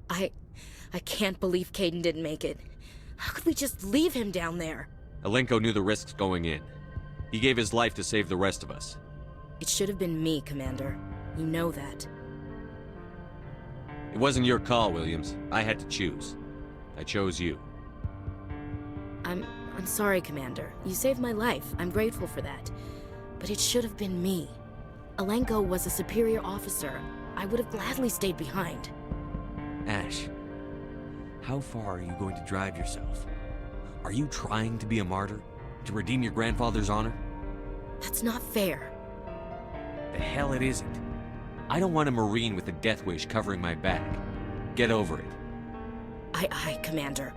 I can't believe Caden didn't make it. How could we just leave him down there? Alenko knew the risks going in. He gave his life to save the rest of us. It should have been me, Commander. You know that. It wasn't your call, Williams. I had to choose. I chose you. I'm sorry, Commander. You saved my life. I'm grateful for that. But it should have been me. Alenko was a superior officer. I would have gladly stayed behind. Ash, how far are you going to drive yourself? Are you trying to be a martyr? To redeem your grandfather's honor? That's not fair. The hell it isn't. I don't want a Marine with a death wish covering my back. Get over it. Aye, Commander.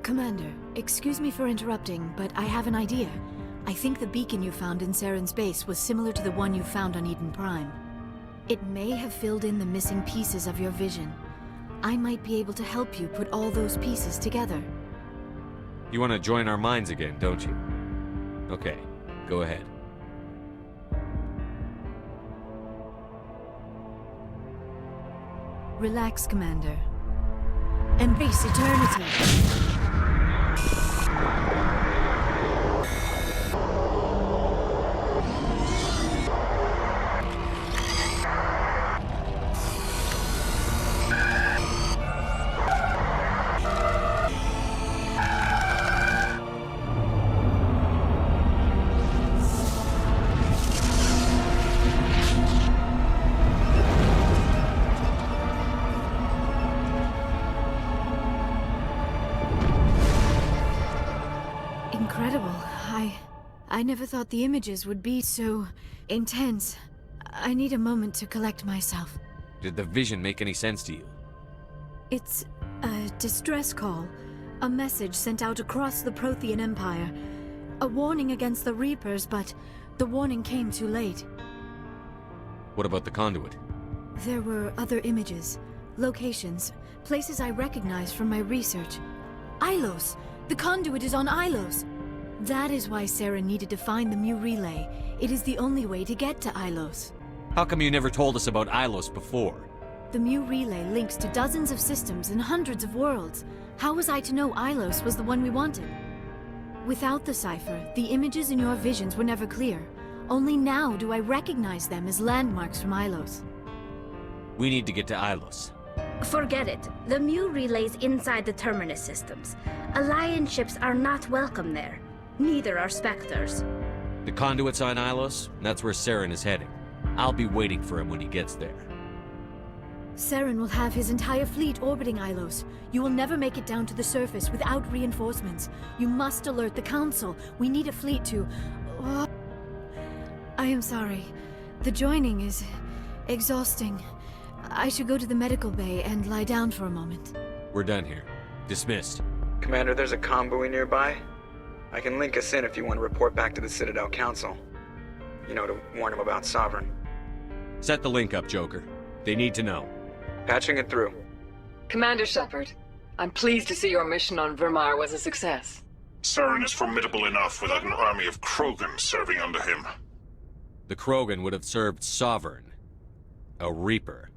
Commander, excuse me for interrupting, but I have an idea. I think the beacon you found in Saren's base was similar to the one you found on Eden Prime. It may have filled in the missing pieces of your vision. I might be able to help you put all those pieces together. You want to join our minds again, don't you? Okay, go ahead. Relax, Commander. Embrace eternity. Incredible. I never thought the images would be so intense. I need a moment to collect myself. Did the vision make any sense to you? It's a distress call. A message sent out across the Prothean Empire. A warning against the Reapers, but the warning came too late. What about the conduit? There were other images, locations, places I recognized from my research. Ilos! The conduit is on Ilos! That is why Sarah needed to find the Mu Relay. It is the only way to get to Ilos. How come you never told us about Ilos before? The Mu Relay links to dozens of systems and hundreds of worlds. How was I to know Ilos was the one we wanted? Without the cipher, the images in your visions were never clear. Only now do I recognize them as landmarks from Ilos. We need to get to Ilos. Forget it. The Mu Relay's inside the Terminus systems. Alliance ships are not welcome there. Neither are Spectres. The conduit's on Ilos, and that's where Saren is heading. I'll be waiting for him when he gets there. Saren will have his entire fleet orbiting Ilos. You will never make it down to the surface without reinforcements. You must alert the Council. We need a fleet to... I am sorry. The joining is exhausting. I should go to the medical bay and lie down for a moment. We're done here. Dismissed. Commander, there's a convoy nearby. I can link us in if you want to report back to the Citadel Council. You know, to warn them about Sovereign. Set the link up, Joker. They need to know. Patching it through. Commander Shepard, I'm pleased to see your mission on Vermeer was a success. Saren is formidable enough without an army of Krogan serving under him. The Krogan would have served Sovereign. A Reaper.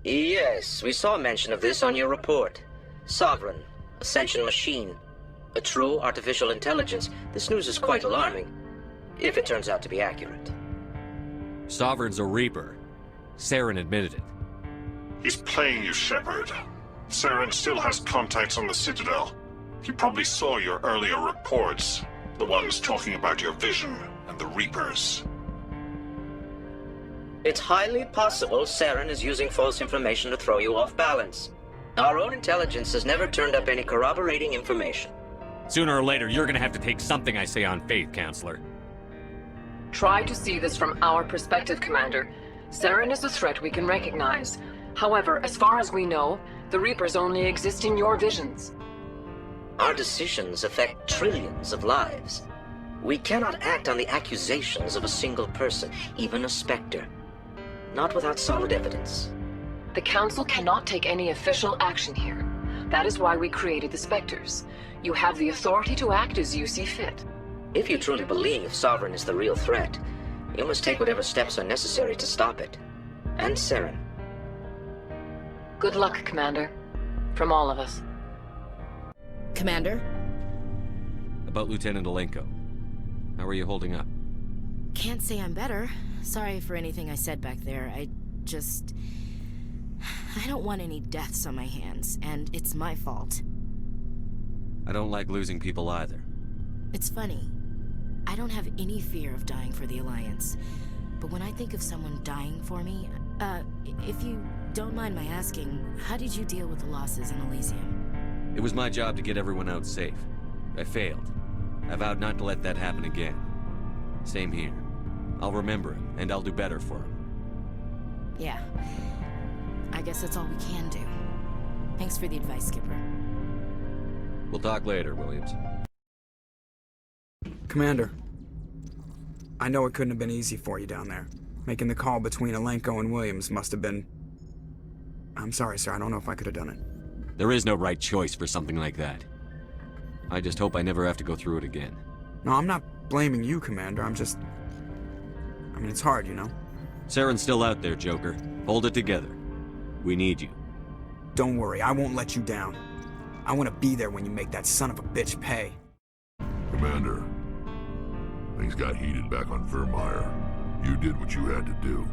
Yes, we saw mention of this on your report. Sovereign, Ascension machine. A true artificial intelligence. This news is quite alarming, if it turns out to be accurate. Sovereign's a Reaper. Saren admitted it. He's playing you, Shepard. Saren still has contacts on the Citadel. He probably saw your earlier reports, the ones talking about your vision and the Reapers. It's highly possible Saren is using false information to throw you off balance. Our own intelligence has never turned up any corroborating information. Sooner or later, you're gonna have to take something I say on faith, Counselor. Try to see this from our perspective, Commander. Saren is a threat we can recognize. However, as far as we know, the Reapers only exist in your visions. Our decisions affect trillions of lives. We cannot act on the accusations of a single person, even a Spectre. Not without solid evidence. The Council cannot take any official action here. That is why we created the Spectres. You have the authority to act as you see fit. If you truly believe Sovereign is the real threat, you must take whatever steps are necessary to stop it. And Saren. Good luck, Commander. From all of us. Commander? About Lieutenant Alenko. How are you holding up? Can't say I'm better. Sorry for anything I said back there. I don't want any deaths on my hands, and it's my fault. I don't like losing people either. It's funny. I don't have any fear of dying for the Alliance. But when I think of someone dying for me, if you don't mind my asking, how did you deal with the losses in Elysium? It was my job to get everyone out safe. I failed. I vowed not to let that happen again. Same here. I'll remember him, and I'll do better for him. Yeah. I guess that's all we can do. Thanks for the advice, Skipper. We'll talk later, Williams. Commander, I know it couldn't have been easy for you down there. Making the call between Alenko and Williams must have been... I'm sorry, sir. I don't know if I could have done it. There is no right choice for something like that. I just hope I never have to go through it again. No, I'm not blaming you, Commander. I'm just... I mean, it's hard, you know? Saren's still out there, Joker. Hold it together. We need you. Don't worry, I won't let you down. I want to be there when you make that son of a bitch pay. Commander, things got heated back on Vermeer. You did what you had to do.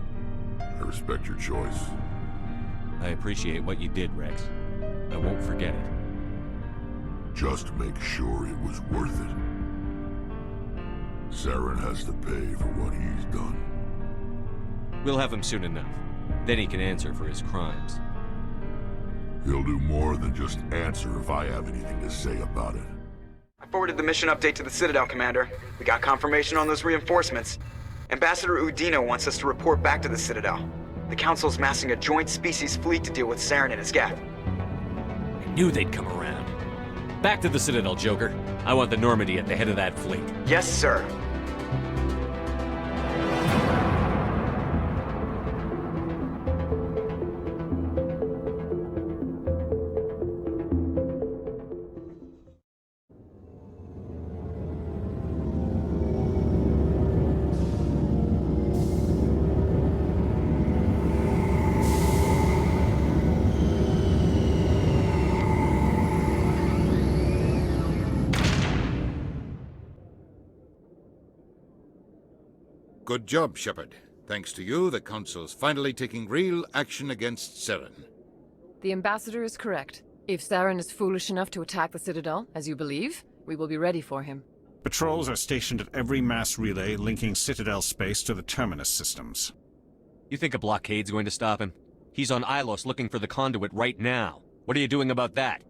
I respect your choice. I appreciate what you did, Rex. I won't forget it. Just make sure it was worth it. Saren has to pay for what he's done. We'll have him soon enough. Then he can answer for his crimes. He'll do more than just answer if I have anything to say about it. I forwarded the mission update to the Citadel, Commander. We got confirmation on those reinforcements. Ambassador Udina wants us to report back to the Citadel. The Council's massing a joint species fleet to deal with Saren and his gap. I knew they'd come around. Back to the Citadel, Joker. I want the Normandy at the head of that fleet. Yes, sir. Good job, Shepard. Thanks to you, the Council's finally taking real action against Saren. The Ambassador is correct. If Saren is foolish enough to attack the Citadel, as you believe, we will be ready for him. Patrols are stationed at every mass relay linking Citadel space to the terminus systems. You think a blockade's going to stop him? He's on Ilos looking for the conduit right now. What are you doing about that?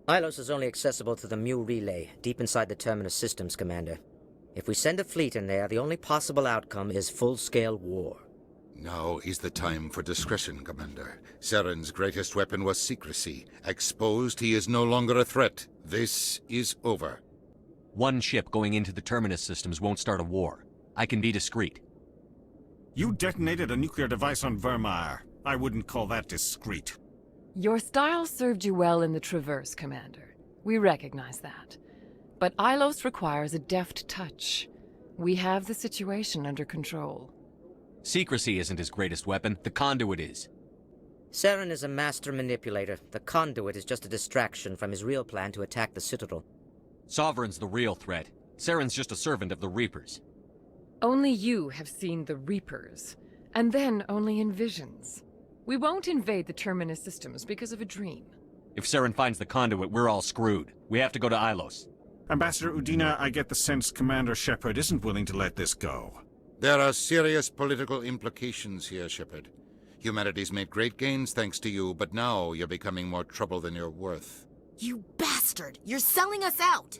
Ilos is only accessible to the Mu relay, deep inside the terminus systems, Commander. If we send a fleet in there, the only possible outcome is full-scale war. Now is the time for discretion, Commander. Saren's greatest weapon was secrecy. Exposed, he is no longer a threat. This is over. One ship going into the terminus systems won't start a war. I can be discreet. You detonated a nuclear device on Vermeer. I wouldn't call that discreet. Your style served you well in the Traverse, Commander. We recognize that. But Ilos requires a deft touch. We have the situation under control. Secrecy isn't his greatest weapon. The conduit is. Saren is a master manipulator. The conduit is just a distraction from his real plan to attack the Citadel. Sovereign's the real threat. Saren's just a servant of the Reapers. Only you have seen the Reapers, and then only in visions. We won't invade the terminus systems because of a dream. If Saren finds the conduit, we're all screwed. We have to go to Ilos. Ambassador Udina, I get the sense Commander Shepard isn't willing to let this go. There are serious political implications here, Shepard. Humanity's made great gains thanks to you, but now you're becoming more trouble than you're worth. You bastard! You're selling us out!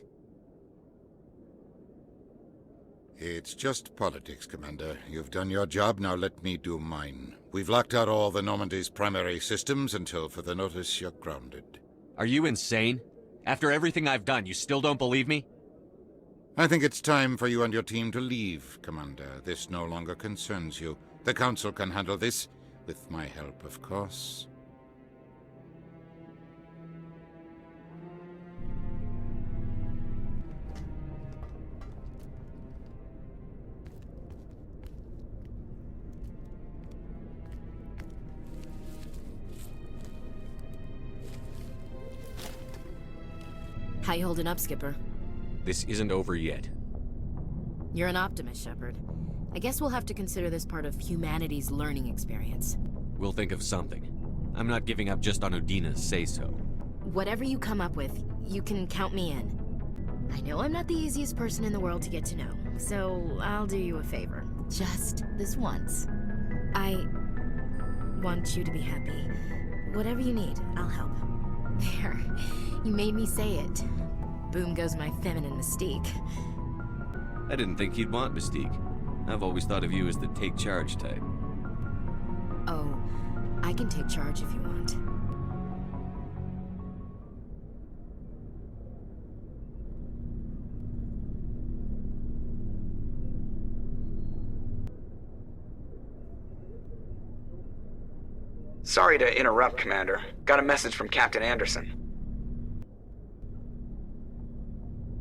It's just politics, Commander. You've done your job, now let me do mine. We've locked out all the Normandy's primary systems until further notice you're grounded. Are you insane? After everything I've done, you still don't believe me? I think it's time for you and your team to leave, Commander. This no longer concerns you. The Council can handle this, with my help, of course. How you holding up, Skipper? This isn't over yet. You're an optimist, Shepard. I guess we'll have to consider this part of humanity's learning experience. We'll think of something. I'm not giving up just on Udina's say-so. Whatever you come up with, you can count me in. I know I'm not the easiest person in the world to get to know, so I'll do you a favor. Just this once. I want you to be happy. Whatever you need, I'll help. There. You made me say it. Boom goes my feminine mystique. I didn't think you'd want Mystique. I've always thought of you as the take-charge type. Oh, I can take charge if you want. Sorry to interrupt, Commander. Got a message from Captain Anderson.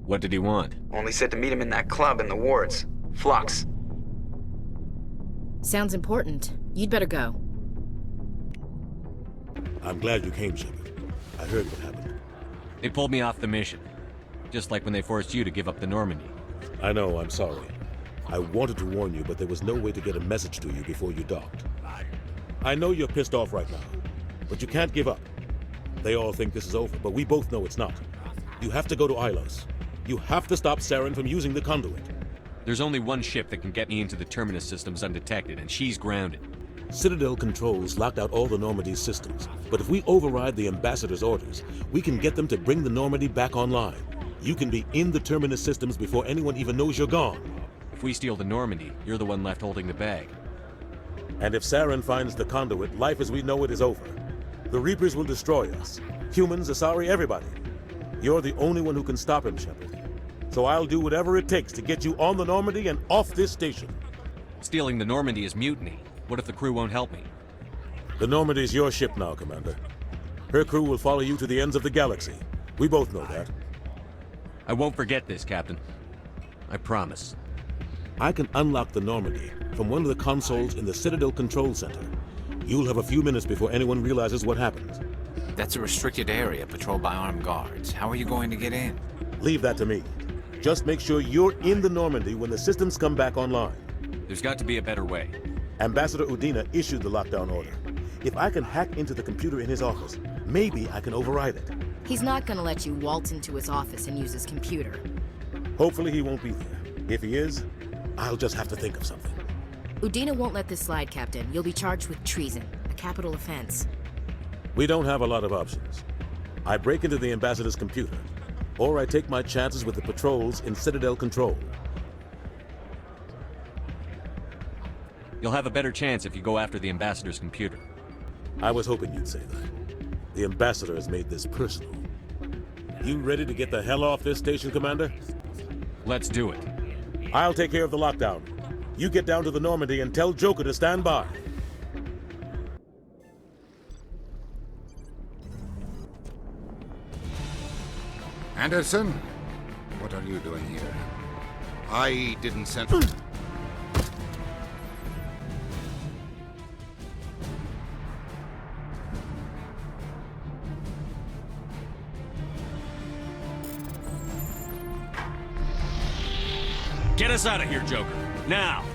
What did he want? Only said to meet him in that club in the wards. Flux. Sounds important. You'd better go. I'm glad you came, Shepard. I heard what happened. They pulled me off the mission. Just like when they forced you to give up the Normandy. I know, I'm sorry. I wanted to warn you, but there was no way to get a message to you before you docked. I know you're pissed off right now, but you can't give up. They all think this is over, but we both know it's not. You have to go to Ilos. You have to stop Saren from using the conduit. There's only one ship that can get me into the Terminus systems undetected, and she's grounded. Citadel controls locked out all the Normandy's systems, but if we override the Ambassador's orders, we can get them to bring the Normandy back online. You can be in the Terminus systems before anyone even knows you're gone. If we steal the Normandy, you're the one left holding the bag. And if Saren finds the conduit, life as we know it is over. The Reapers will destroy us. Humans, Asari, everybody. You're the only one who can stop him, Shepard. So I'll do whatever it takes to get you on the Normandy and off this station. Stealing the Normandy is mutiny. What if the crew won't help me? The Normandy's your ship now, Commander. Her crew will follow you to the ends of the galaxy. We both know that. I won't forget this, Captain. I promise. I can unlock the Normandy from one of the consoles in the Citadel Control Center. You'll have a few minutes before anyone realizes what happened. That's a restricted area patrolled by armed guards. How are you going to get in? Leave that to me. Just make sure you're in the Normandy when the systems come back online. There's got to be a better way. Ambassador Udina issued the lockdown order. If I can hack into the computer in his office, maybe I can override it. He's not gonna let you waltz into his office and use his computer. Hopefully he won't be there. If he is, I'll just have to think of something. Udina won't let this slide, Captain. You'll be charged with treason, a capital offense. We don't have a lot of options. I break into the Ambassador's computer, or I take my chances with the patrols in Citadel Control. You'll have a better chance if you go after the Ambassador's computer. I was hoping you'd say that. The Ambassador has made this personal. You ready to get the hell off this station, Commander? Let's do it. I'll take care of the lockdown. You get down to the Normandy and tell Joker to stand by. Anderson? What are you doing here? I didn't send... Get us out of here, Joker. Now!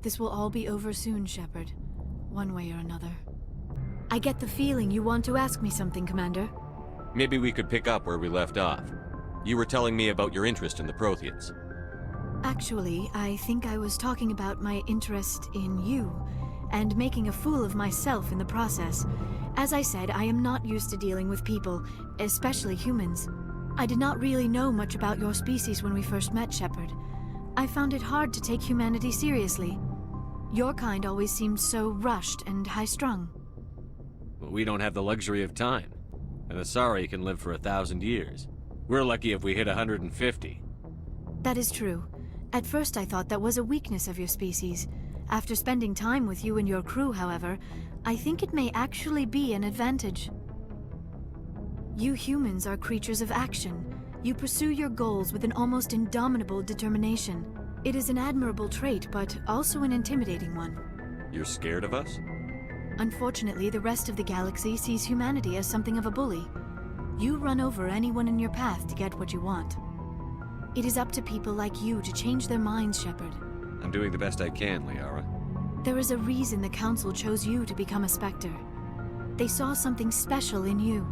This will all be over soon, Shepard. One way or another. I get the feeling you want to ask me something, Commander. Maybe we could pick up where we left off. You were telling me about your interest in the Protheans. Actually, I think I was talking about my interest in you, and making a fool of myself in the process. As I said, I am not used to dealing with people, especially humans. I did not really know much about your species when we first met, Shepard. I found it hard to take humanity seriously. Your kind always seemed so rushed and high-strung. Well, we don't have the luxury of time. An Asari can live for 1,000 years. We're lucky if we hit 150. That is true. At first I thought that was a weakness of your species. After spending time with you and your crew, however, I think it may actually be an advantage. You humans are creatures of action. You pursue your goals with an almost indomitable determination. It is an admirable trait, but also an intimidating one. You're scared of us? Unfortunately, the rest of the galaxy sees humanity as something of a bully. You run over anyone in your path to get what you want. It is up to people like you to change their minds, Shepard. I'm doing the best I can, Liara. There is a reason the Council chose you to become a Spectre. They saw something special in you.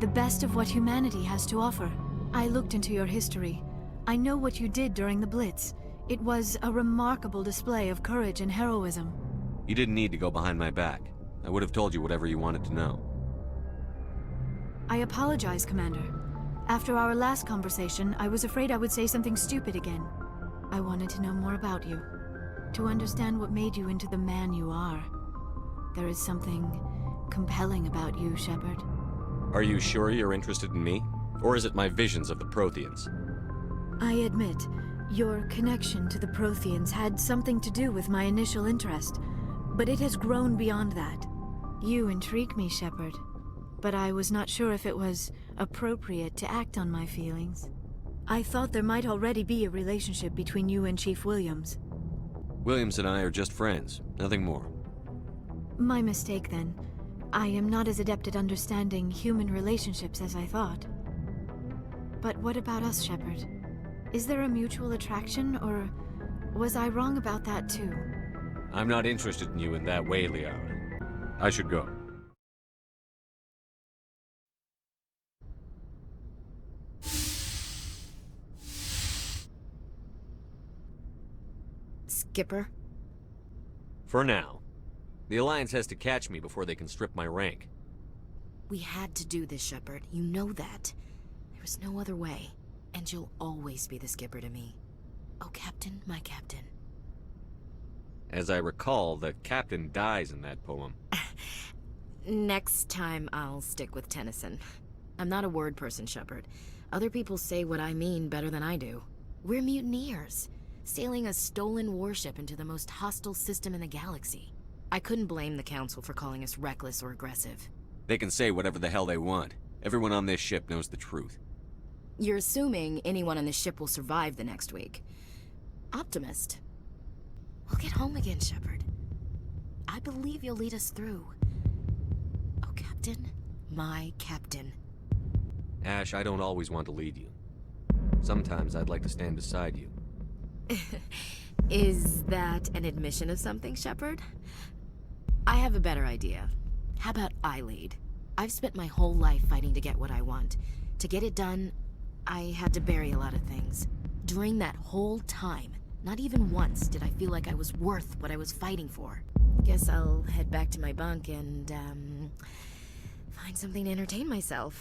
The best of what humanity has to offer. I looked into your history. I know what you did during the Blitz. It was a remarkable display of courage and heroism. You didn't need to go behind my back. I would have told you whatever you wanted to know. I apologize, Commander. After our last conversation, I was afraid I would say something stupid again. I wanted to know more about you. To understand what made you into the man you are. There is something compelling about you, Shepard. Are you sure you're interested in me? Or is it my visions of the Protheans? I admit, your connection to the Protheans had something to do with my initial interest, but it has grown beyond that. You intrigue me, Shepard, but I was not sure if it was appropriate to act on my feelings. I thought there might already be a relationship between you and Chief Williams. Williams and I are just friends, nothing more. My mistake, then. I am not as adept at understanding human relationships as I thought. But what about us, Shepard? Is there a mutual attraction, or was I wrong about that too? I'm not interested in you in that way, Liara. I should go. Skipper? For now. The Alliance has to catch me before they can strip my rank. We had to do this, Shepard. You know that. There was no other way. And you'll always be the skipper to me. Oh, Captain, my captain. As I recall, the captain dies in that poem. Next time, I'll stick with Tennyson. I'm not a word person, Shepard. Other people say what I mean better than I do. We're mutineers, sailing a stolen warship into the most hostile system in the galaxy. I couldn't blame the Council for calling us reckless or aggressive. They can say whatever the hell they want. Everyone on this ship knows the truth. You're assuming anyone on this ship will survive the next week. Optimist. We'll get home again, Shepard. I believe you'll lead us through. Oh, Captain, my captain. Ash, I don't always want to lead you. Sometimes I'd like to stand beside you. Is that an admission of something, Shepard? I have a better idea. How about I lead? I've spent my whole life fighting to get what I want. To get it done, I had to bury a lot of things. During that whole time, not even once did I feel like I was worth what I was fighting for. Guess I'll head back to my bunk and, find something to entertain myself.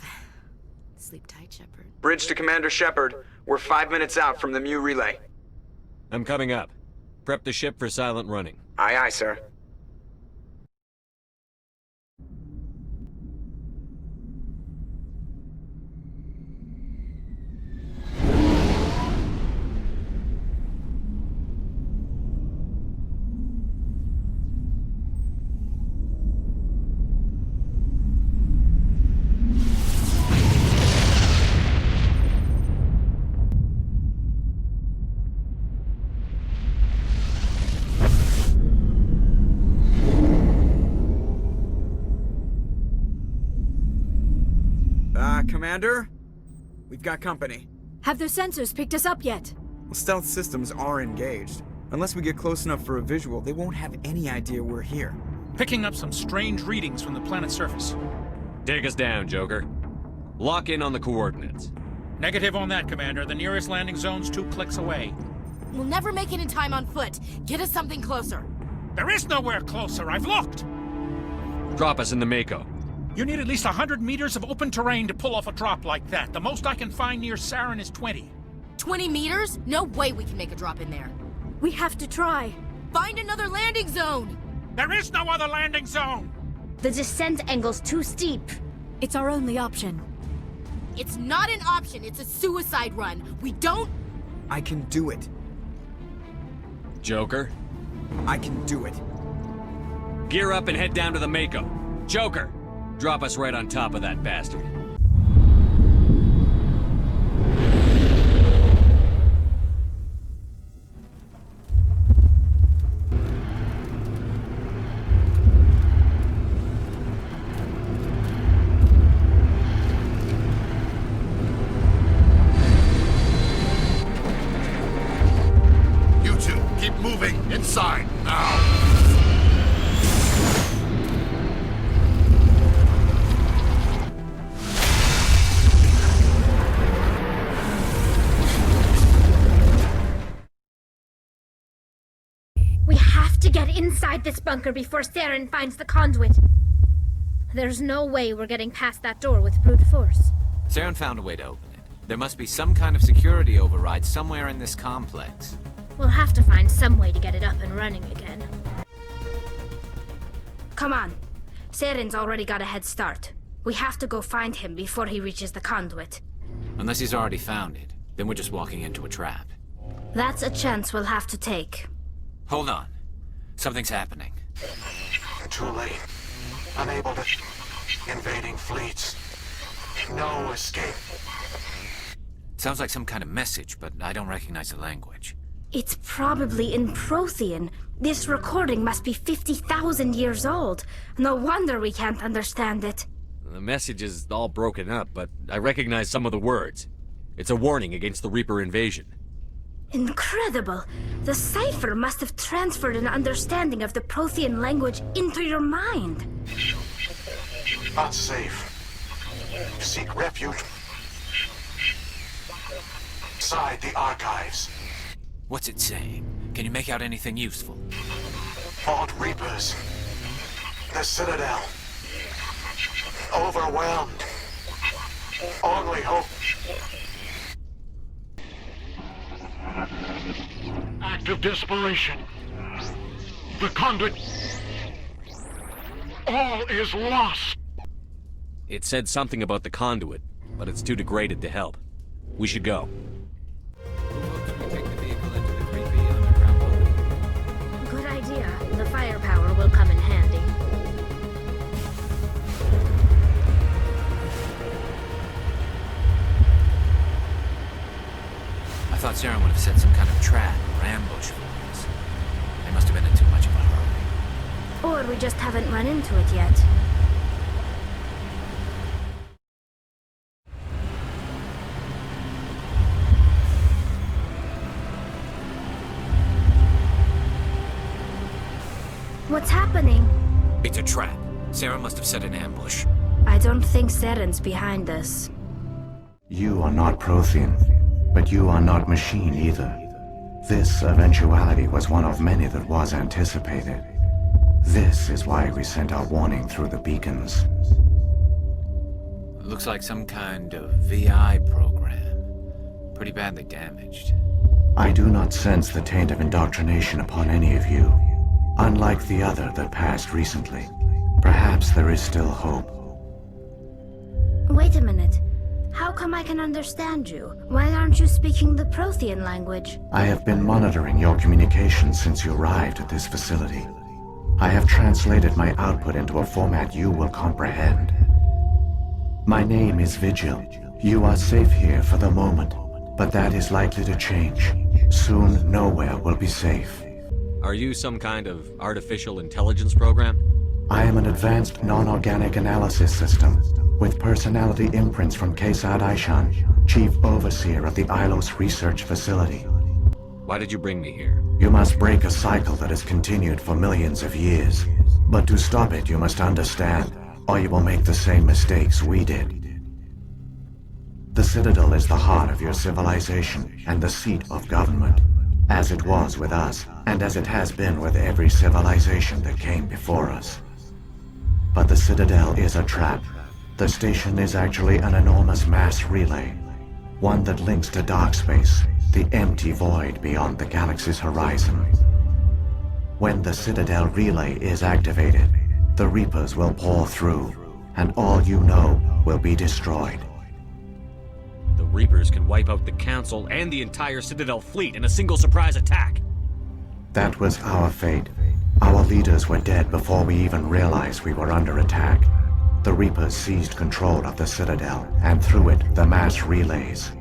Sleep tight, Shepard. Bridge to Commander Shepard. We're 5 minutes out from the Mu relay. I'm coming up. Prep the ship for silent running. Aye, aye, sir. Commander? We've got company. Have their sensors picked us up yet? Well, stealth systems are engaged. Unless we get close enough for a visual, they won't have any idea we're here. Picking up some strange readings from the planet's surface. Take us down, Joker. Lock in on the coordinates. Negative on that, Commander. The nearest landing zone's 2 clicks away. We'll never make it in time on foot. Get us something closer. There is nowhere closer. I've looked. Drop us in the Mako. You need at least 100 meters of open terrain to pull off a drop like that. The most I can find near Saren is 20. 20 meters? No way we can make a drop in there. We have to try. Find another landing zone! There is no other landing zone! The descent angle's too steep. It's our only option. It's not an option, it's a suicide run. We don't... I can do it. Joker, I can do it. Gear up and head down to the Mako. Joker, drop us right on top of that bastard. You two, keep moving inside now. We have to get inside this bunker before Saren finds the conduit. There's no way we're getting past that door with brute force. Saren found a way to open it. There must be some kind of security override somewhere in this complex. We'll have to find some way to get it up and running again. Come on. Saren's already got a head start. We have to go find him before he reaches the conduit. Unless he's already found it, then we're just walking into a trap. That's a chance we'll have to take. Hold on. Something's happening. Too late. Unable to... Invading fleets. No escape. Sounds like some kind of message, but I don't recognize the language. It's probably in Prothean. This recording must be 50,000 years old. No wonder we can't understand it. The message is all broken up, but I recognize some of the words. It's a warning against the Reaper invasion. Incredible! The cipher must have transferred an understanding of the Prothean language into your mind. Unsafe. Seek refuge. Inside the archives. What's it saying? Can you make out anything useful? Fought Reapers. The Citadel. Overwhelmed. Only hope. Act of desperation. The conduit. All is lost. It said something about the conduit, but it's too degraded to help. We should go. Good idea. The firepower will come in handy. I thought Saren would have set some kind of trap or ambush for us. They must have been in too much of a hurry. Or we just haven't run into it yet. What's happening? It's a trap. Saren must have set an ambush. I don't think Saren's behind this. You are not Prothean, but you are not machine either. This eventuality was one of many that was anticipated. This is why we sent our warning through the beacons. Looks like some kind of VI program. Pretty badly damaged. I do not sense the taint of indoctrination upon any of you. Unlike the other that passed recently. Perhaps there is still hope. Wait a minute. How come I can understand you? Why aren't you speaking the Prothean language? I have been monitoring your communications since you arrived at this facility. I have translated my output into a format you will comprehend. My name is Vigil. You are safe here for the moment, but that is likely to change. Soon, nowhere will be safe. Are you some kind of artificial intelligence program? I am an advanced non-organic analysis system, with personality imprints from Kesad Aishan, Chief Overseer of the Ilos Research Facility. Why did you bring me here? You must break a cycle that has continued for millions of years. But to stop it, you must understand, or you will make the same mistakes we did. The Citadel is the heart of your civilization and the seat of government, as it was with us, and as it has been with every civilization that came before us. But the Citadel is a trap. The station is actually an enormous mass relay, one that links to dark space, the empty void beyond the galaxy's horizon. When the Citadel relay is activated, the Reapers will pour through, and all you know will be destroyed. The Reapers can wipe out the Council and the entire Citadel fleet in a single surprise attack. That was our fate. Our leaders were dead before we even realized we were under attack. The Reapers seized control of the Citadel, and through it, the mass relays.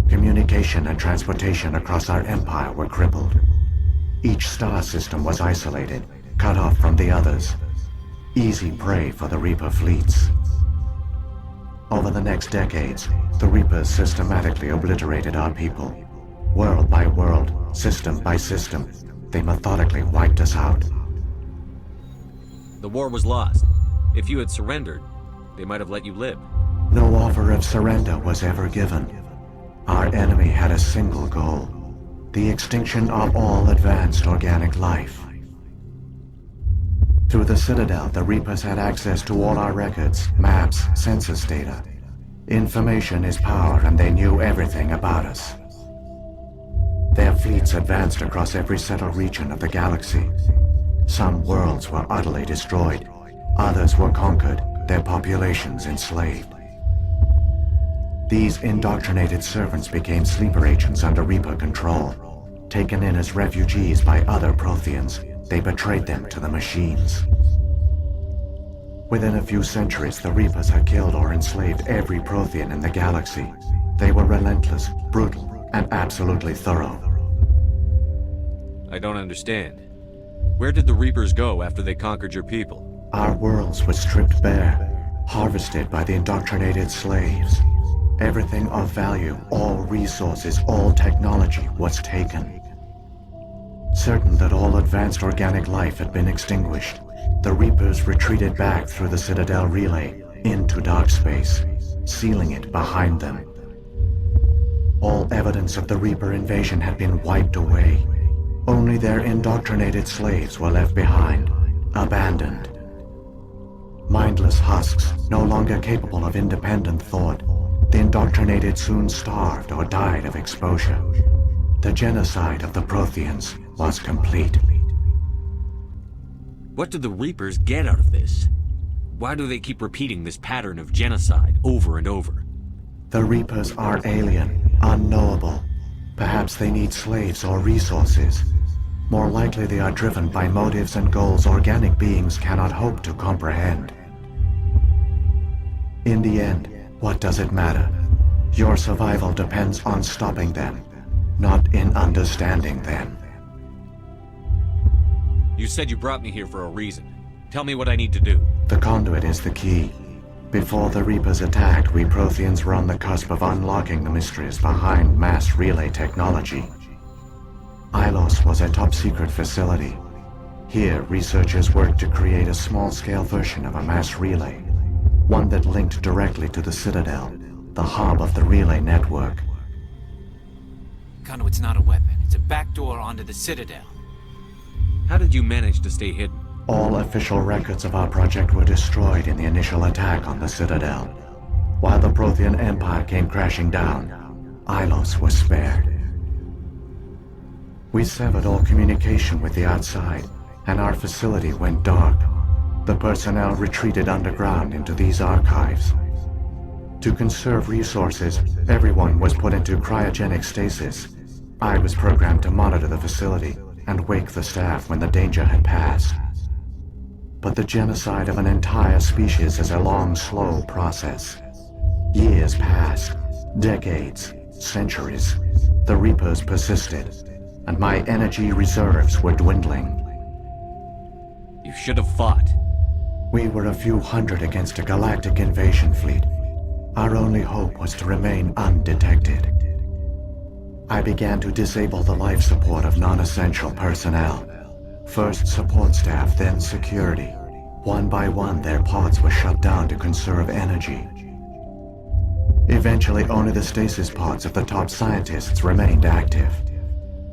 Communication and transportation across our empire were crippled. Each star system was isolated, cut off from the others. Easy prey for the Reaper fleets. Over the next decades, the Reapers systematically obliterated our people. World by world, system by system, they methodically wiped us out. The war was lost. If you had surrendered, they might have let you live. No offer of surrender was ever given. Our enemy had a single goal: the extinction of all advanced organic life. Through the Citadel, the Reapers had access to all our records, maps, census data. Information is power, and they knew everything about us. Their fleets advanced across every settled region of the galaxy. Some worlds were utterly destroyed. Others were conquered, their populations enslaved. These indoctrinated servants became sleeper agents under Reaper control. Taken in as refugees by other Protheans, they betrayed them to the machines. Within a few centuries, the Reapers had killed or enslaved every Prothean in the galaxy. They were relentless, brutal, and absolutely thorough. I don't understand. Where did the Reapers go after they conquered your people? Our worlds were stripped bare, harvested by the indoctrinated slaves. Everything of value, all resources, all technology was taken. Certain that all advanced organic life had been extinguished, the Reapers retreated back through the Citadel relay into dark space, sealing it behind them. All evidence of the Reaper invasion had been wiped away. Only their indoctrinated slaves were left behind, abandoned. Mindless husks, no longer capable of independent thought, the indoctrinated soon starved or died of exposure. The genocide of the Protheans was complete. What do the Reapers get out of this? Why do they keep repeating this pattern of genocide over and over? The Reapers are alien, unknowable. Perhaps they need slaves or resources. More likely they are driven by motives and goals organic beings cannot hope to comprehend. In the end, what does it matter? Your survival depends on stopping them, not in understanding them. You said you brought me here for a reason. Tell me what I need to do. The conduit is the key. Before the Reapers attacked, we Protheans were on the cusp of unlocking the mysteries behind mass relay technology. Ilos was a top-secret facility. Here, researchers worked to create a small-scale version of a mass relay, one that linked directly to the Citadel, the hub of the relay network. Conduit's not a weapon. It's a backdoor onto the Citadel. How did you manage to stay hidden? All official records of our project were destroyed in the initial attack on the Citadel. While the Prothean Empire came crashing down, Ilos was spared. We severed all communication with the outside, and our facility went dark. The personnel retreated underground into these archives. To conserve resources, everyone was put into cryogenic stasis. I was programmed to monitor the facility and wake the staff when the danger had passed. But the genocide of an entire species is a long, slow process. Years passed, decades, centuries. The Reapers persisted, and my energy reserves were dwindling. You should have fought. We were a few hundred against a galactic invasion fleet. Our only hope was to remain undetected. I began to disable the life support of non-essential personnel. First support staff, then security. One by one, their pods were shut down to conserve energy. Eventually, only the stasis pods of the top scientists remained active.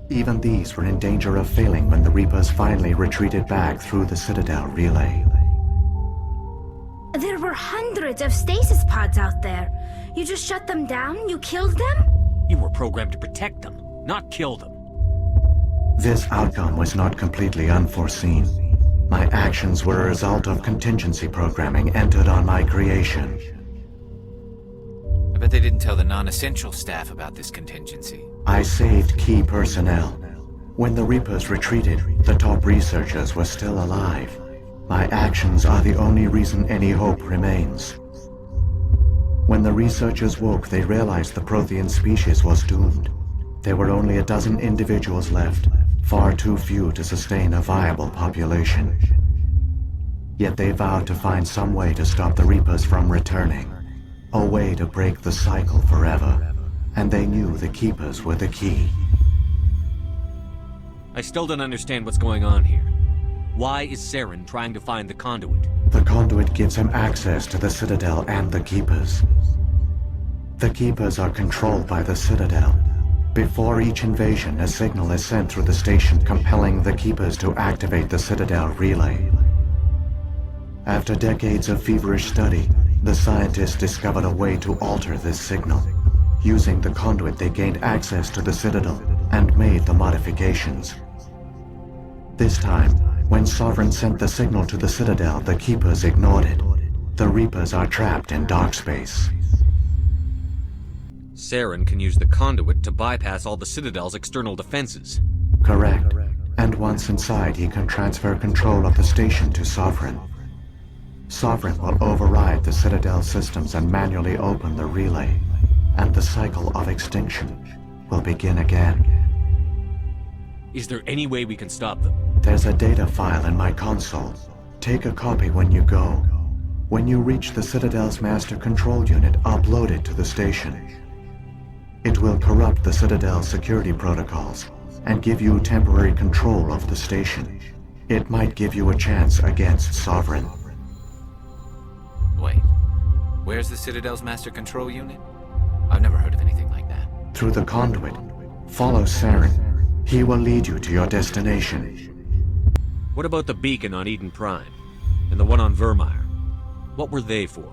Even these were in danger of failing when the Reapers finally retreated back through the Citadel relay. There were hundreds of stasis pods out there. You just shut them down? You killed them? You were programmed to protect them, not kill them. This outcome was not completely unforeseen. My actions were a result of contingency programming entered on my creation. I bet they didn't tell the non-essential staff about this contingency. I saved key personnel. When the Reapers retreated, the top researchers were still alive. My actions are the only reason any hope remains. When the researchers woke, they realized the Prothean species was doomed. There were only a dozen individuals left, far too few to sustain a viable population. Yet they vowed to find some way to stop the Reapers from returning, a way to break the cycle forever, and they knew the Keepers were the key. I still don't understand what's going on here. Why is Saren trying to find the conduit? The conduit gives him access to the Citadel and the Keepers. The Keepers are controlled by the Citadel. Before each invasion, a signal is sent through the station compelling the Keepers to activate the Citadel relay. After decades of feverish study, the scientists discovered a way to alter this signal. Using the conduit, they gained access to the Citadel and made the modifications. This time, when Sovereign sent the signal to the Citadel, the Keepers ignored it. The Reapers are trapped in dark space. Saren can use the conduit to bypass all the Citadel's external defenses. Correct. And once inside, he can transfer control of the station to Sovereign. Sovereign will override the Citadel systems and manually open the relay, and the cycle of extinction will begin again. Is there any way we can stop them? There's a data file in my console. Take a copy when you go. When you reach the Citadel's master control unit, upload it to the station. It will corrupt the Citadel's security protocols and give you temporary control of the station. It might give you a chance against Sovereign. Wait, where's the Citadel's master control unit? I've never heard of anything like that. Through the conduit. Follow Saren. He will lead you to your destination. What about the beacon on Eden Prime? And the one on Vermeer? What were they for?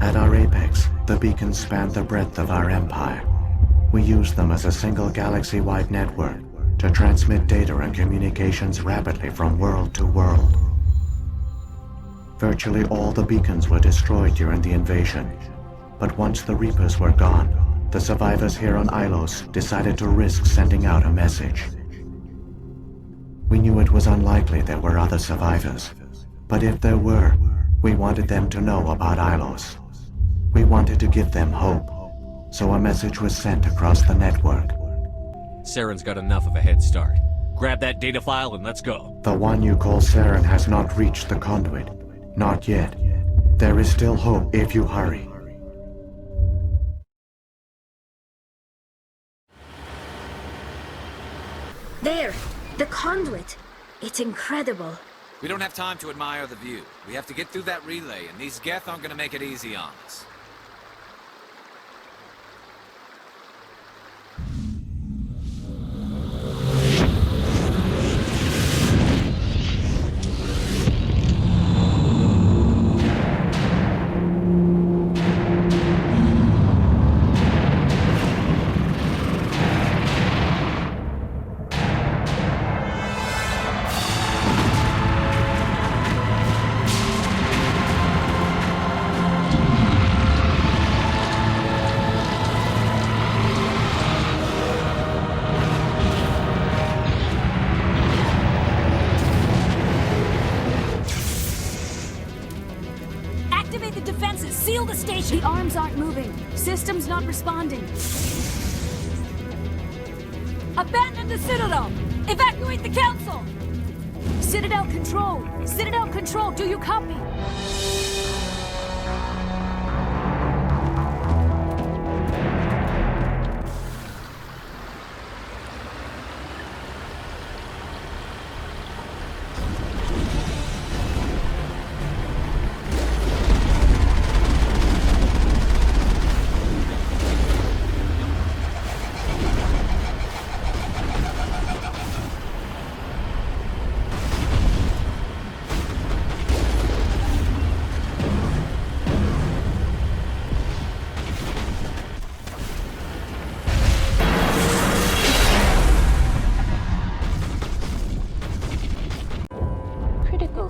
At our apex, the beacons spanned the breadth of our empire. We used them as a single galaxy-wide network to transmit data and communications rapidly from world to world. Virtually all the beacons were destroyed during the invasion, but once the Reapers were gone, the survivors here on Ilos decided to risk sending out a message. We knew it was unlikely there were other survivors, but if there were, we wanted them to know about Ilos. We wanted to give them hope, so a message was sent across the network. Saren's got enough of a head start. Grab that data file and let's go. The one you call Saren has not reached the conduit. Not yet. There is still hope if you hurry. There! The conduit! It's incredible. We don't have time to admire the view. We have to get through that relay, and these Geth aren't gonna make it easy on us. The arms aren't moving. Systems not responding. Abandon the Citadel! Evacuate the Council! Citadel Control! Citadel Control, do you copy?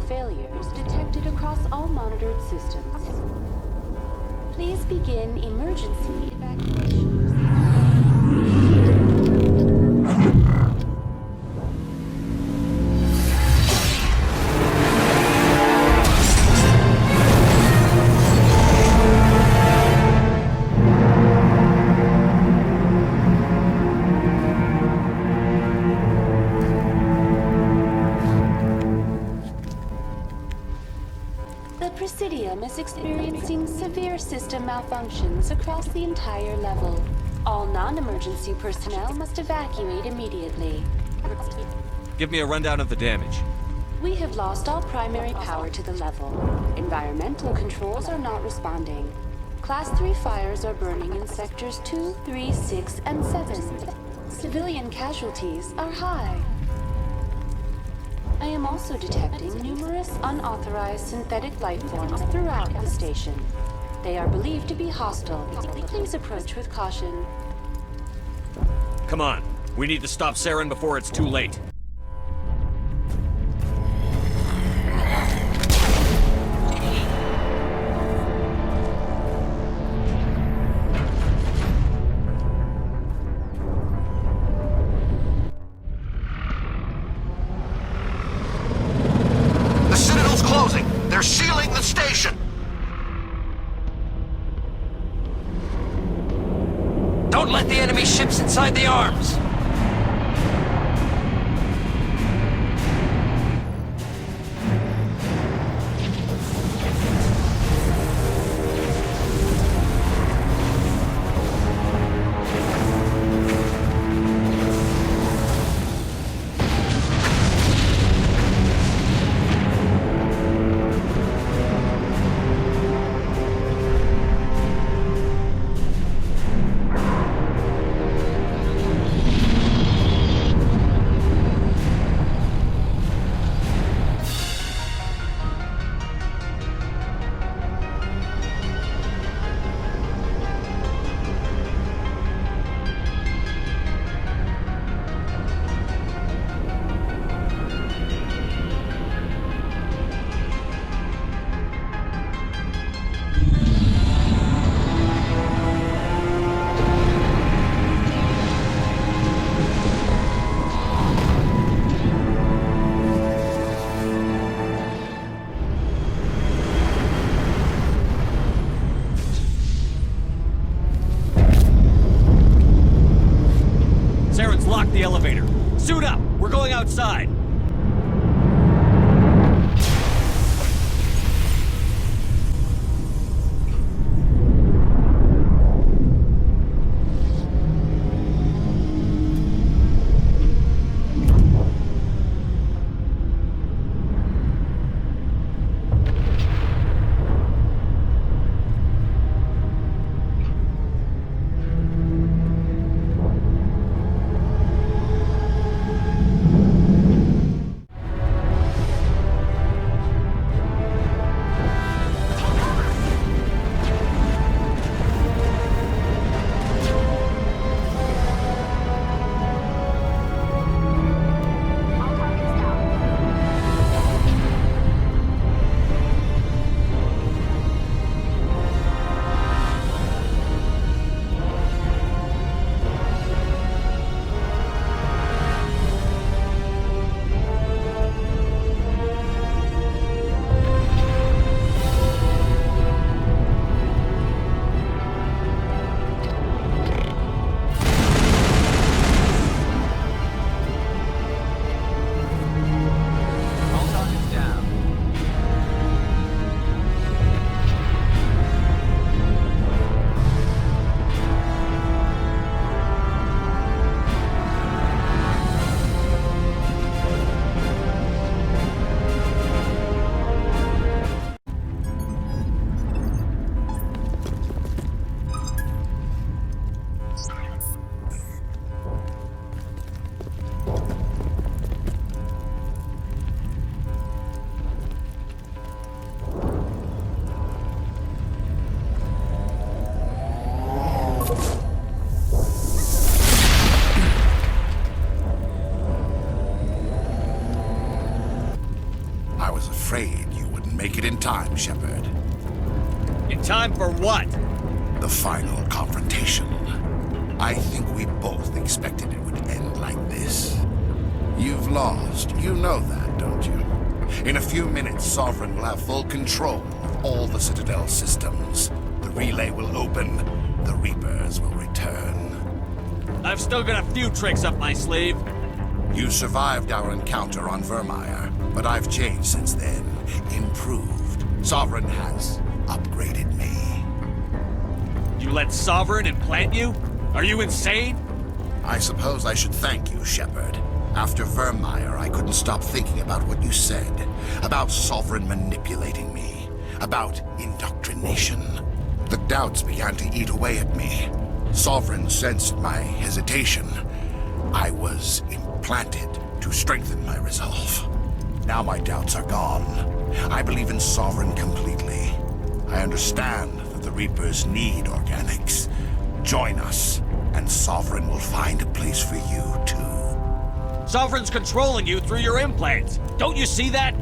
Failures detected across all monitored systems. Please begin emergency evacuation. Prime is experiencing severe system malfunctions across the entire level. All non-emergency personnel must evacuate immediately. Give me a rundown of the damage. We have lost all primary power to the level. Environmental controls are not responding. Class 3 fires are burning in sectors 2, 3, 6, and 7. Civilian casualties are high. I am also detecting numerous unauthorized synthetic life forms throughout the station. They are believed to be hostile. Please approach with caution. Come on. We need to stop Saren before it's too late. They're sealing the station! Don't let the enemy ships inside the arms! Lock the elevator. Suit up! We're going outside! Afraid you wouldn't make it in time, Shepard. In time for what? The final confrontation. I think we both expected it would end like this. You've lost. You know that, don't you? In a few minutes, Sovereign will have full control of all the Citadel systems. The relay will open. The Reapers will return. I've still got a few tricks up my sleeve. You survived our encounter on Vermeer, but I've changed since then. Improved. Sovereign has upgraded me. You let Sovereign implant you? Are you insane? I suppose I should thank you, Shepard. After Vermeer, I couldn't stop thinking about what you said. About Sovereign manipulating me. About indoctrination. The doubts began to eat away at me. Sovereign sensed my hesitation. I was implanted to strengthen my resolve. Now my doubts are gone. I believe in Sovereign completely. I understand that the Reapers need organics. Join us, and Sovereign will find a place for you, too. Sovereign's controlling you through your implants. Don't you see that?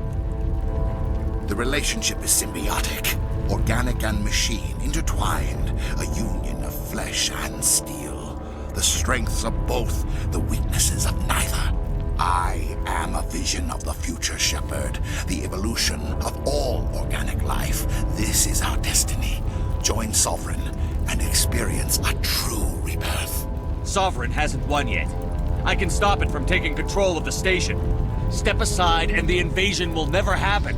The relationship is symbiotic. Organic and machine, intertwined. A union of flesh and steel. The strengths of both, the weaknesses of neither. I am a vision of the future, Shepard. The evolution of all organic life. This is our destiny. Join Sovereign and experience a true rebirth. Sovereign hasn't won yet. I can stop it from taking control of the station. Step aside and the invasion will never happen.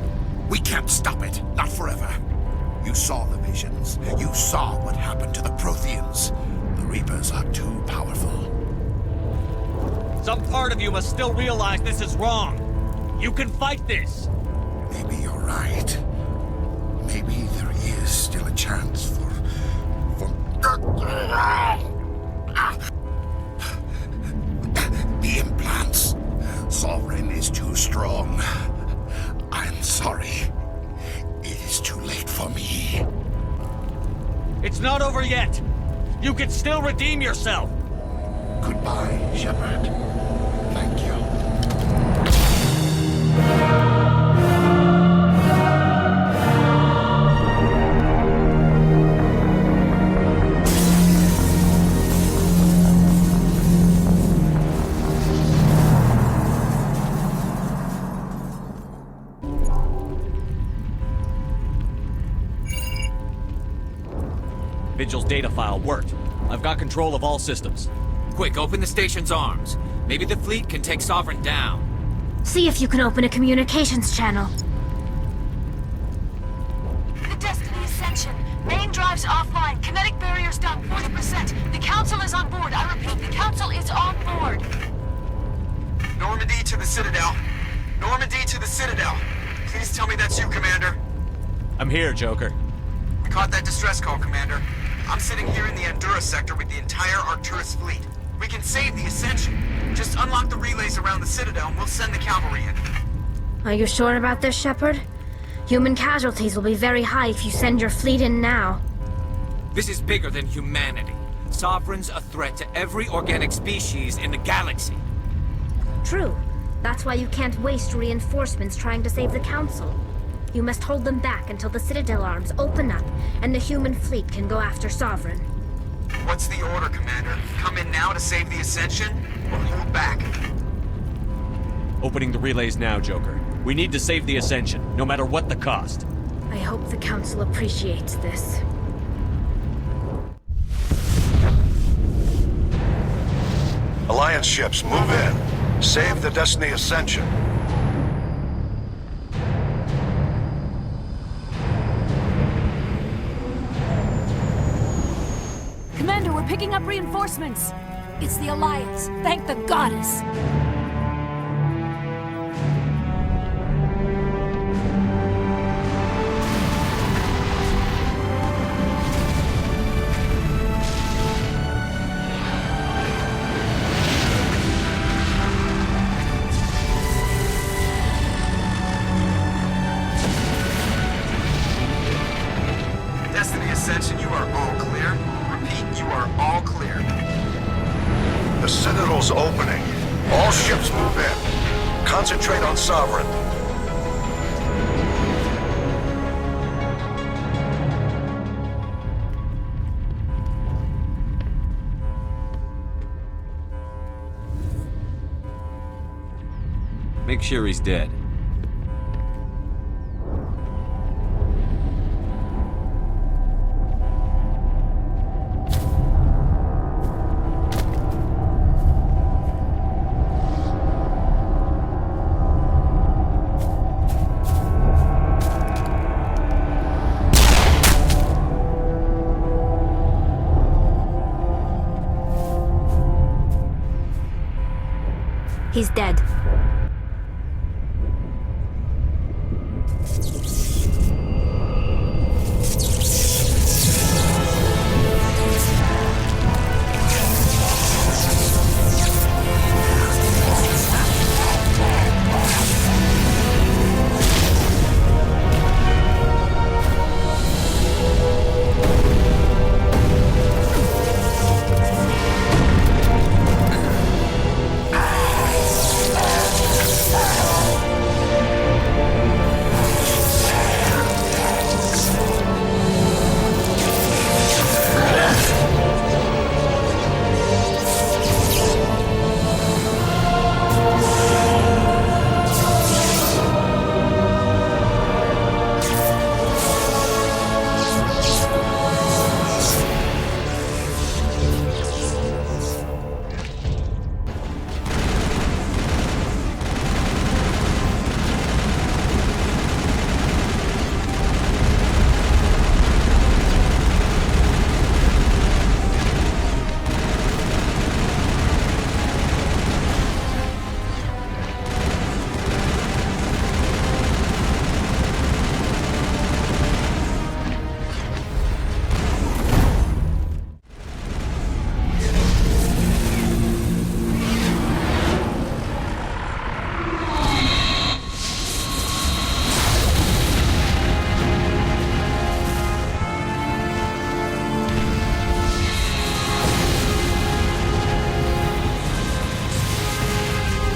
We can't stop it. Not forever. You saw the visions. You saw what happened to the Protheans. The Reapers are too powerful. Some part of you must still realize this is wrong. You can fight this. Maybe you're right. Maybe there is still a chance for... The implants. Sovereign is too strong. I'm sorry. It is too late for me. It's not over yet. You can still redeem yourself. Goodbye, Shepard. Thank you. Vigil's data file worked. I've got control of all systems. Quick, open the station's arms. Maybe the fleet can take Sovereign down. See if you can open a communications channel. The Destiny Ascension. Main drives offline. Kinetic barriers down 40%. The Council is on board. I repeat, the Council is on board. Normandy to the Citadel. Normandy to the Citadel. Please tell me that's you, Commander. I'm here, Joker. We caught that distress call, Commander. I'm sitting here in the Endura sector with the entire Arcturus fleet. We can save the Ascension. Just unlock the relays around the Citadel and we'll send the cavalry in. Are you sure about this, Shepard? Human casualties will be very high if you send your fleet in now. This is bigger than humanity. Sovereign's a threat to every organic species in the galaxy. True. That's why you can't waste reinforcements trying to save the Council. You must hold them back until the Citadel arms open up and the human fleet can go after Sovereign. What's the order, Commander? Come in now to save the Ascension, or hold back? Opening the relays now, Joker. We need to save the Ascension, no matter what the cost. I hope the Council appreciates this. Alliance ships, move in. Save the Destiny Ascension. Commander, we're picking up reinforcements. It's the Alliance. Thank the goddess. Destiny Ascension, you are all clear. Repeat, you are all clear. The Citadel's opening. All ships move in. Concentrate on Sovereign. Make sure he's dead. He's dead.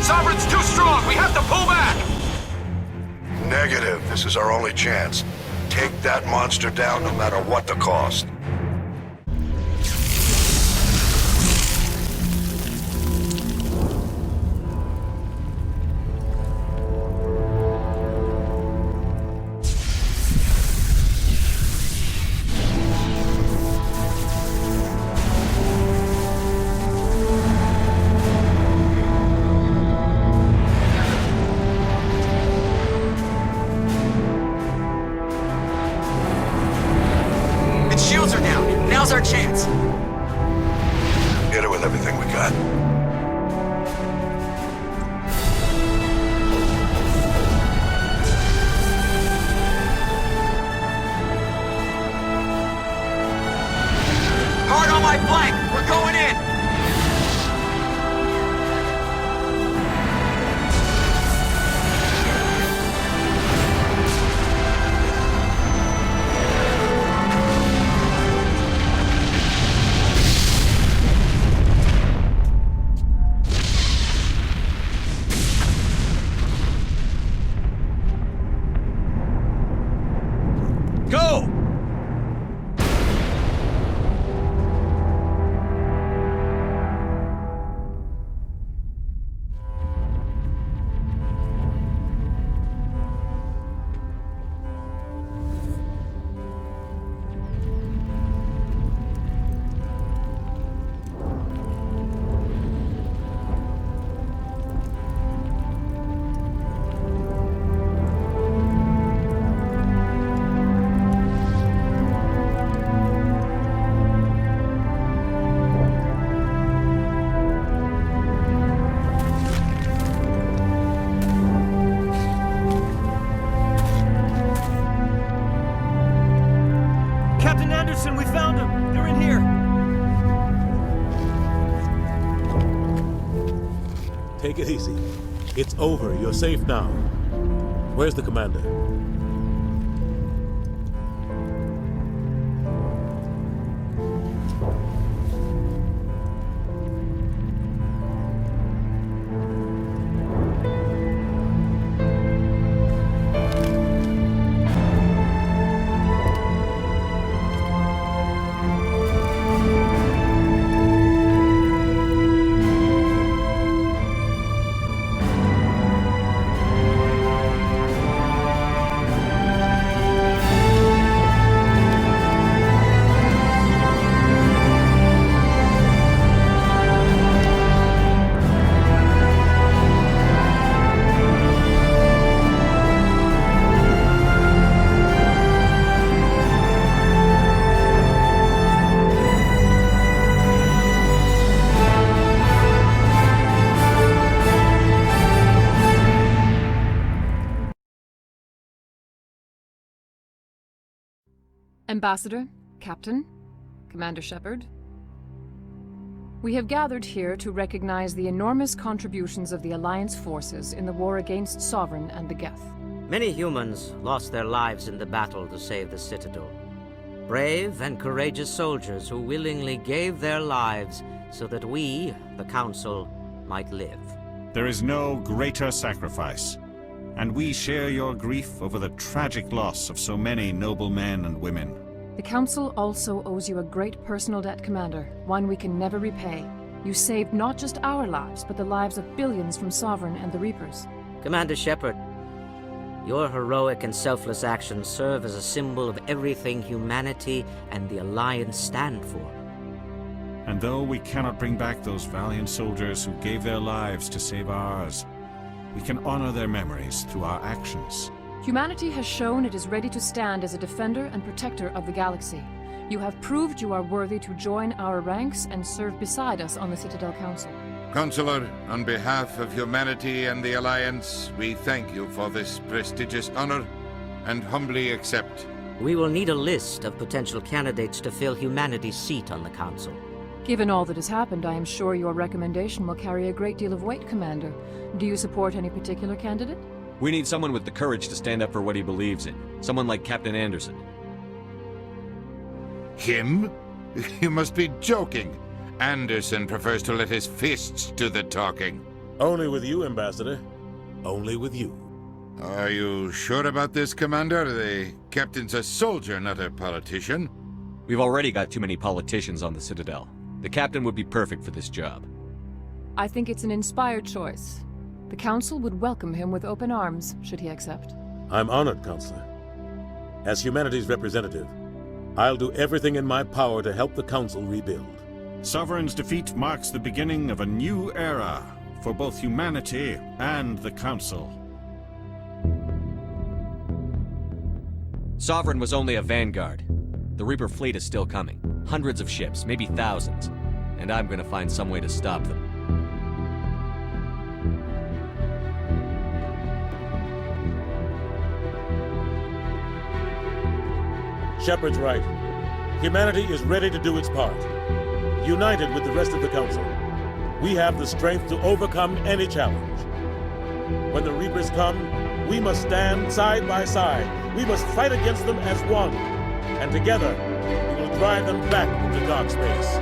Sovereign's too strong! We have to pull back! Negative. This is our only chance. Take that monster down no matter what the cost. Shields are down. Now's our chance. Hit it with everything we got. Hard on my flank. We're going in. Go! Captain Anderson, we found them! They're in here! Take it easy. It's over. You're safe now. Where's the commander? Ambassador, Captain, Commander Shepard. We have gathered here to recognize the enormous contributions of the Alliance forces in the war against Sovereign and the Geth. Many humans lost their lives in the battle to save the Citadel. Brave and courageous soldiers who willingly gave their lives so that we, the Council, might live. There is no greater sacrifice, and we share your grief over the tragic loss of so many noble men and women. The Council also owes you a great personal debt, Commander, one we can never repay. You saved not just our lives, but the lives of billions from Sovereign and the Reapers. Commander Shepard, your heroic and selfless actions serve as a symbol of everything humanity and the Alliance stand for. And though we cannot bring back those valiant soldiers who gave their lives to save ours, we can honor their memories through our actions. Humanity has shown it is ready to stand as a defender and protector of the galaxy. You have proved you are worthy to join our ranks and serve beside us on the Citadel Council. Counselor, on behalf of humanity and the Alliance, we thank you for this prestigious honor and humbly accept. We will need a list of potential candidates to fill humanity's seat on the Council. Given all that has happened, I am sure your recommendation will carry a great deal of weight, Commander. Do you support any particular candidate? We need someone with the courage to stand up for what he believes in. Someone like Captain Anderson. Him? You must be joking. Anderson prefers to let his fists do the talking. Only with you, Ambassador. Only with you. Are you sure about this, Commander? The captain's a soldier, not a politician. We've already got too many politicians on the Citadel. The captain would be perfect for this job. I think it's an inspired choice. The Council would welcome him with open arms, should he accept. I'm honored, Counselor. As humanity's representative, I'll do everything in my power to help the Council rebuild. Sovereign's defeat marks the beginning of a new era for both humanity and the Council. Sovereign was only a vanguard. The Reaper fleet is still coming. Hundreds of ships, maybe thousands. And I'm gonna find some way to stop them. Shepard's right. Humanity is ready to do its part. United with the rest of the Council, we have the strength to overcome any challenge. When the Reapers come, we must stand side by side. We must fight against them as one. And together, we will drive them back into dark space.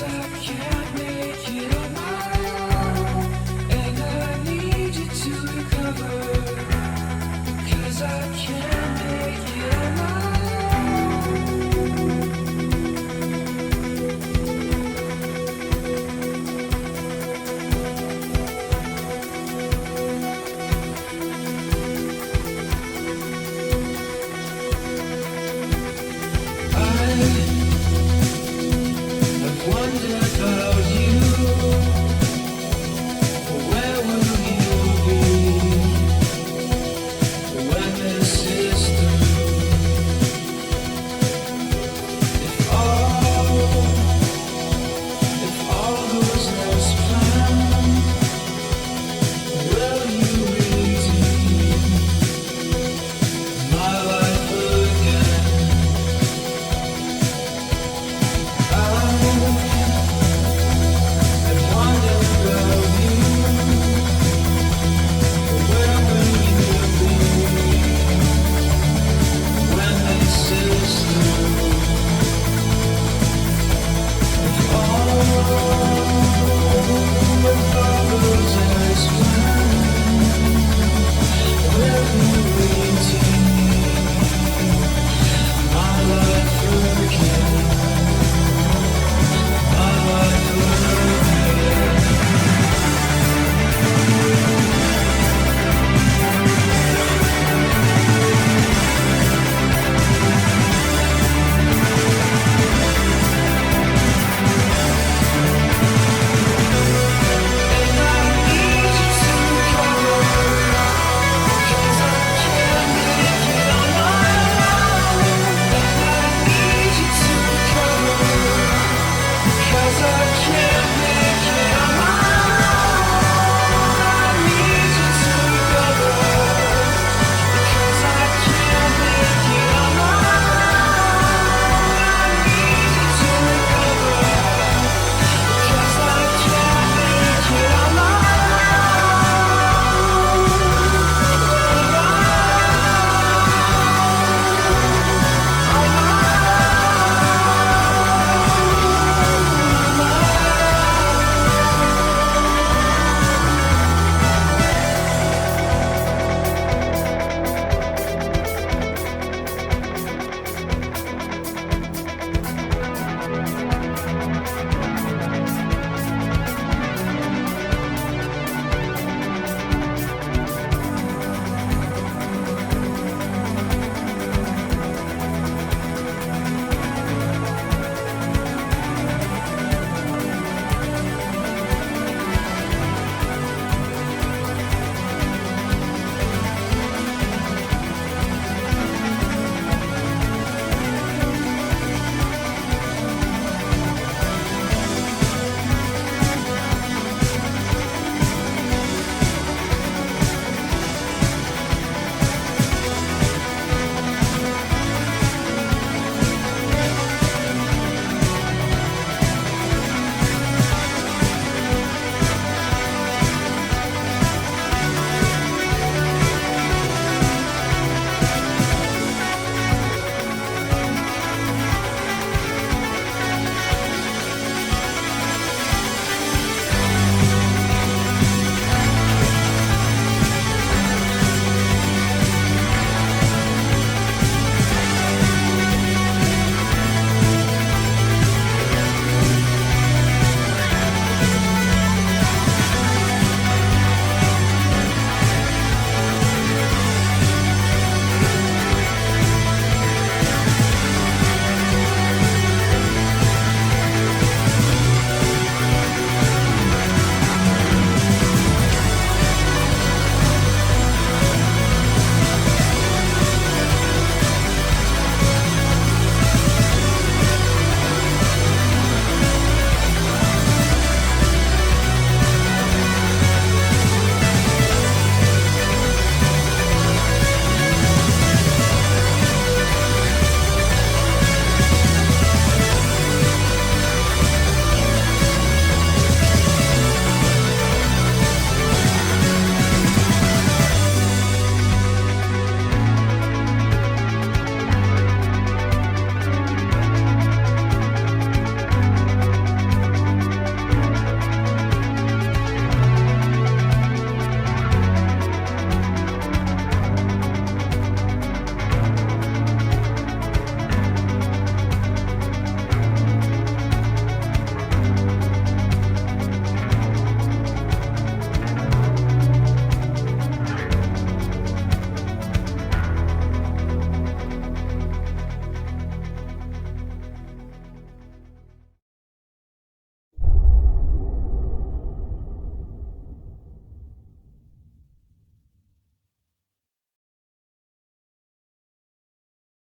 I can't make it on my